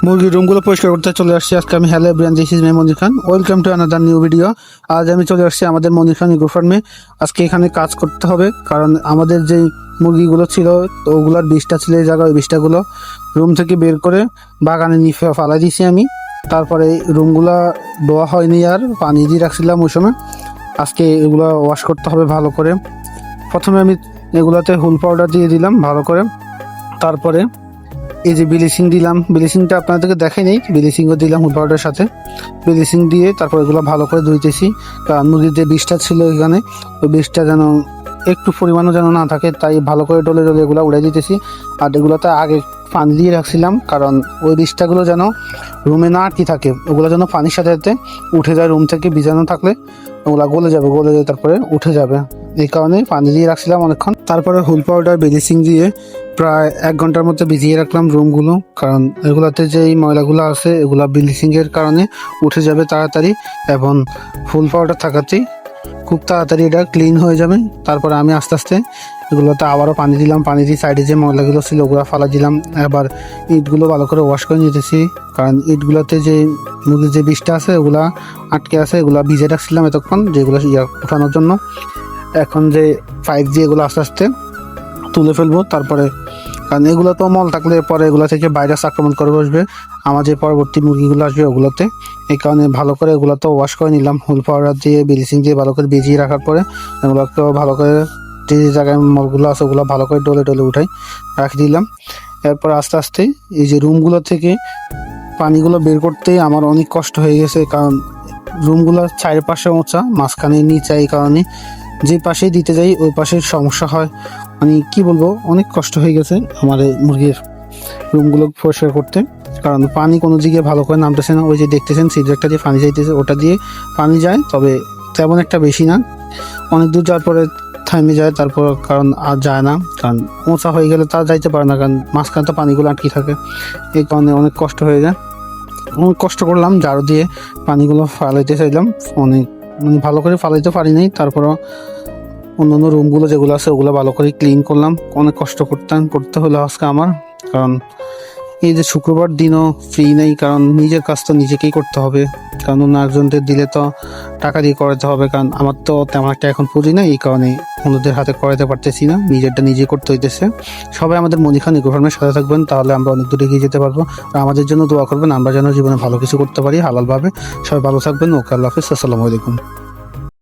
মুরগির রুমগুলো পরিষ্কার করতে চলে আসছি আজকে আমি। Hello everyone, this is my Monir Khan, welcome to another new video. আজ আমি চলে আসছি আমাদের মনির খান ইকো ফার্মে। আজকে এখানে কাজ করতে হবে, কারণ আমাদের যে মুরগিগুলো ছিল তো ওগুলার বিষটা ছিল এই জায়গায়। ওই বিষটাগুলো রুম থেকে বের করে বাগানে নিয়ে ফালাই দিয়েছি আমি। তারপরে রুমগুলা ধোয়া হয়নি, আর পানি দিয়ে রাখছিলাম ওই সময়। আজকে এগুলো ওয়াশ করতে হবে ভালো করে। প্রথমে আমি এগুলাতে হুল পাউডার দিয়ে দিলাম ভালো করে। তারপরে এই যে ব্লিচিং দিলাম, ব্লিচিংটা আপনাদেরকে দেখাই নেই, ব্লিচিংও দিলাম হুল পাউডারের সাথে। ব্লিচিং দিয়ে তারপর এগুলো ভালো করে ধুইতেছি, কারণ মুরগির যে বিষটা ছিল এখানে ওই বিষটা যেন একটু পরিমাণও যেন না থাকে, তাই ভালো করে ডলে ডলে এগুলো উড়াই দিতেছি। আর এগুলোতে আগে পানি দিয়ে রাখছিলাম, কারণ ওই বিষটাগুলো যেন রুমে না আটকে থাকে, ওগুলো যেন পানির সাথে সাথে উঠে যায়। রুম থেকে বীজাণু থাকলে ওগুলা গলে যাবে, তারপরে উঠে যাবে। এই কারণে পানি দিয়ে রাখছিলাম অনেকক্ষণ। তারপরে হুল পাউডার ব্লিচিং দিয়ে প্রায় 1 ঘন্টার মধ্যে ভিজিয়ে রাখলাম রুমগুলো, কারণ এগুলাতে যে ময়লাগুলো আছে এগুলা ব্লিচিংয়ের কারণে উঠে যাবে তাড়াতাড়ি, এবং হুল পাউডার থাকাতেই খুব তাড়াতাড়ি এটা ক্লিন হয়ে যাবে। তারপরে আমি আস্তে আস্তে এগুলোতে আবারও পানি দিলাম, পানি দিয়ে সাইডে যে ময়লাগুলো ছিল ওগুলো ফালা দিলাম। এবার ইটগুলো ভালো করে ওয়াশ করে নিতেছি, কারণ ইটগুলোতে যে মুরগির যে বিষটা আছে ওগুলা আটকে আছে, এগুলো ভিজে রাখছিলাম এতক্ষণ যেগুলো উঠানোর জন্য। এখন যে পাইপ দিয়ে এগুলো আস্তে আস্তে তুলে ফেলবো। তারপরে কারণ এগুলো তো মল থাকলে পরে এগুলো থেকে ভাইরাস আক্রমণ করে বসবে আমার যে পরবর্তী মুরগিগুলো আসবে ওগুলোতে। এই কারণে ভালো করে এগুলো তো ওয়াশ করে নিলাম হুল পাউডার দিয়ে, ব্লিচিং দিয়ে ভালো করে ভিজিয়ে রাখার পরে এগুলোকেও ভালো করে যে জায়গায় মলগুলো আছে ওগুলো ভালো করে ডলে ডলে উঠাই রাখি দিলাম। এরপর আস্তে আস্তে এই যে রুমগুলো থেকে পানিগুলো বের করতে আমার অনেক কষ্ট হয়ে গেছে, কারণ রুমগুলোর চারিপাশে উঁচা, মাঝখানে নিচা। এই কারণে যে পাশেই দিতে যাই ওই পাশের সমস্যা হয়। মানে কি বলবো, অনেক কষ্ট হয়ে গেছে আমার এই মুরগির রুমগুলো পরিষ্কার করতে, কারণ পানি কোনো দিকে ভালো করে নামতেছে না। ওই যে দেখতেছেন সিজারটা দিয়ে পানি যাইতেছে, ওটা দিয়ে পানি যায়, তবে তেমন একটা বেশি না, অনেক দূর যাওয়ার পরে থামে যায়। তারপর কারণ আর যায় না, কারণ মোচা হয়ে গেলে তা যাইতে পারে না, কারণ মাঝখানে তো পানিগুলো আটকে থাকে। এই কারণে অনেক কষ্ট হয়ে যায়। অনেক কষ্ট করলাম, ঝাড়ু দিয়ে পানিগুলো ফালাইতে চাইলাম, অনেক মানে ভালো করে ফালাইতে পারি নাই। তারপরও অন্যান্য রুমগুলো যেগুলো আছে ওগুলো ভালো করে ক্লিন করলাম। অনেক কষ্ট করতে হলো আজকে আমার, কারণ এই যে শুক্রবার দিনও ফ্রি নেই, কারণ নিজের কাজ তো নিজেকেই করতে হবে, কারণ অন্য একজনদের দিলে তো টাকা দিয়ে করাতে হবে। কারণ আমার তো তেমন একটা এখন পুঁজি নাই, এই কারণে অন্যদের হাতে করাতে পারতেছি না, নিজেরটা নিজে করতে হইতেছে। সবাই আমাদের মনির খান ইকো ফার্মের সাথে থাকবেন, তাহলে আমরা অনেক দূরে এগিয়ে যেতে পারবো। আর আমাদের জন্য দোয়া করবেন, আমরা যেন জীবনে ভালো কিছু করতে পারি হালালভাবে। সবাই ভালো থাকবেন। ওকে, আল্লাহ হাফিজ, আসসালামু আলাইকুম।